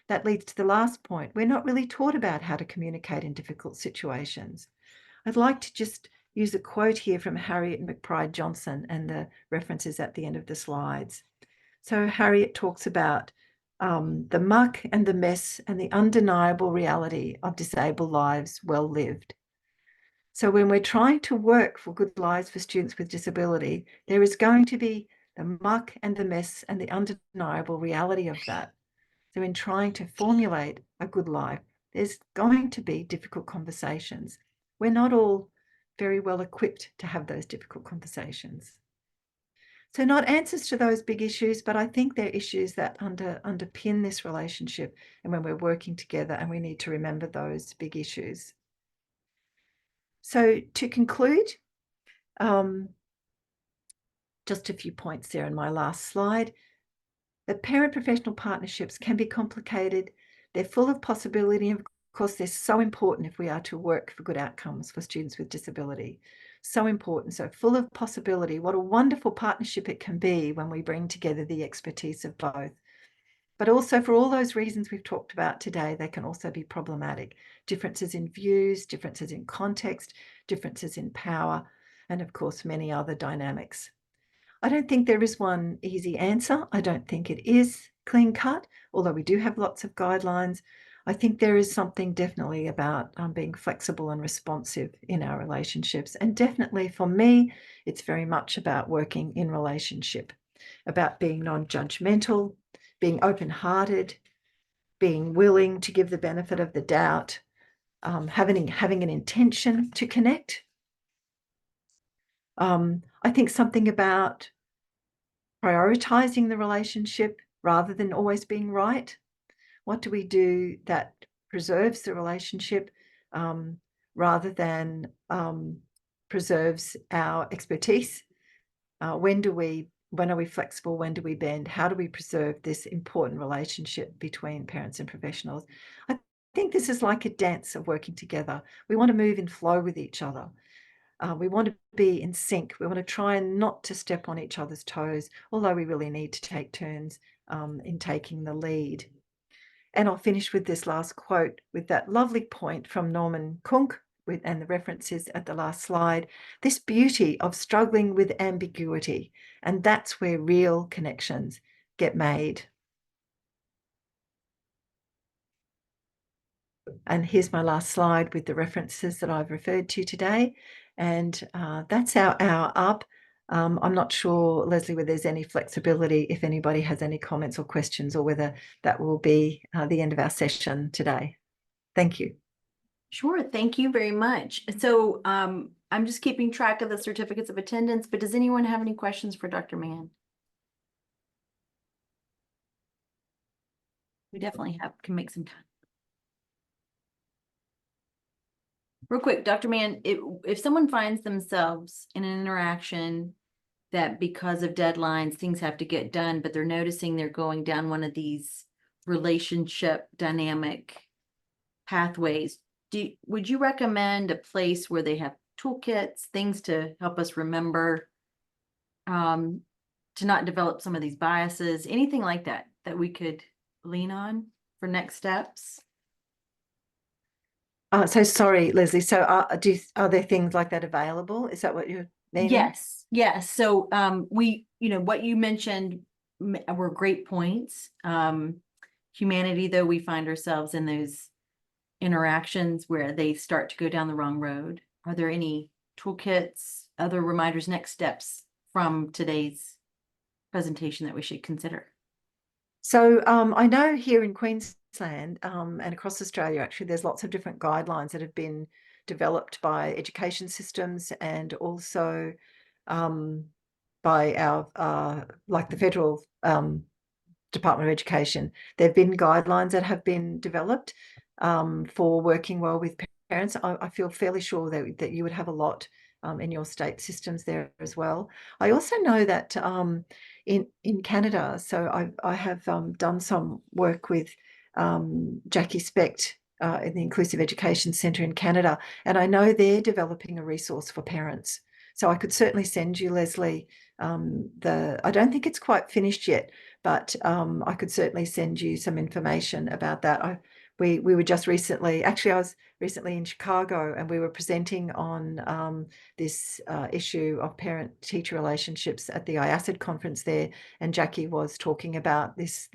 That leads to the last point. We're not really taught about how to communicate in difficult situations. I'd like to just use a quote here from Harriet McBride Johnson, and the references at the end of the slides. So Harriet talks about the muck and the mess and the undeniable reality of disabled lives well lived. So when we're trying to work for good lives for students with disability, there is going to be the muck and the mess and the undeniable reality of that. So in trying to formulate a good life, there's going to be difficult conversations. We're not all very well equipped to have those difficult conversations. So not answers to those big issues, but I think they're issues that underpin this relationship and when we're working together, and we need to remember those big issues. So to conclude, just a few points there in my last slide. The parent-professional partnerships can be complicated. They're full of possibility. Of course, they're so important if we are to work for good outcomes for students with disability. So important, so full of possibility. What a wonderful partnership it can be when we bring together the expertise of both. But also for all those reasons we've talked about today, they can also be problematic. Differences in views, differences in context, differences in power, and of course, many other dynamics. I don't think there is one easy answer. I don't think it is clean cut, although we do have lots of guidelines. I think there is something definitely about being flexible and responsive in our relationships. And definitely for me, it's very much about working in relationship, about being non-judgmental, being open-hearted, being willing to give the benefit of the doubt, having an intention to connect. I think something about prioritizing the relationship rather than always being right. What do we do that preserves the relationship rather than preserves our expertise? When are we flexible? When do we bend? How do we preserve this important relationship between parents and professionals? I think this is like a dance of working together. We want to move in flow with each other. We want to be in sync. We want to try and not to step on each other's toes, although we really need to take turns in taking the lead. And I'll finish with this last quote with that lovely point from Norman Kunk, and the references at the last slide, this beauty of struggling with ambiguity. And that's where real connections get made. And here's my last slide with the references that I've referred to today. And that's our hour up. I'm not sure, Leslie, whether there's any flexibility if anybody has any comments or questions, or whether that will be the end of our session today. Thank you. Sure, thank you very much. So I'm just keeping track of the certificates of attendance, but does anyone have any questions for Dr. Mann? We definitely can make some time. Real quick, Dr. Mann, if someone finds themselves in an interaction that because of deadlines, things have to get done, but they're noticing they're going down one of these relationship dynamic pathways, would you recommend a place where they have toolkits, things to help us remember to not develop some of these biases, anything like that we could lean on for next steps? So sorry, Leslie. So are there things like that available? Is that what you're meaning? Yes. So what you mentioned were great points. Humanity, though, we find ourselves in those interactions where they start to go down the wrong road. Are there any toolkits, other reminders, next steps from today's presentation that we should consider? So I know here in Queensland and across Australia, actually, there's lots of different guidelines that have been developed by education systems, and also by our like the federal Department of Education. There have been guidelines that have been developed for working well with parents. I feel fairly sure that you would have a lot in your state systems there as well. I also know that in Canada, so I have done some work with Jackie Specht in the Inclusive Education Centre in Canada, and I know they're developing a resource for parents. So I could certainly send you, Leslie, I don't think it's quite finished yet, but I could certainly send you some information about that. We were just recently, actually, I was recently in Chicago, and we were presenting on this issue of parent-teacher relationships at the IACID conference there, and Jackie was talking about this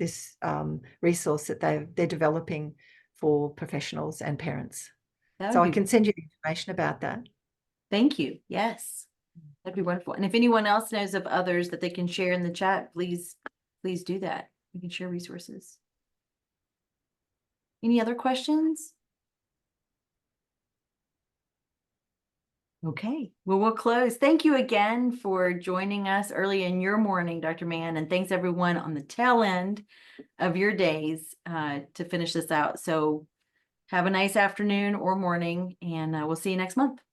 resource that they're developing for professionals and parents. That So would I be, can send you information about that. thank you. Yes, that'd be wonderful. And if anyone else knows of others that they can share in the chat, please do that. We can share resources. Any other questions? Okay, well, we'll close. Thank you again for joining us early in your morning, Dr. Mann, and thanks everyone on the tail end of your days to finish this out. So have a nice afternoon or morning, and we'll see you next month.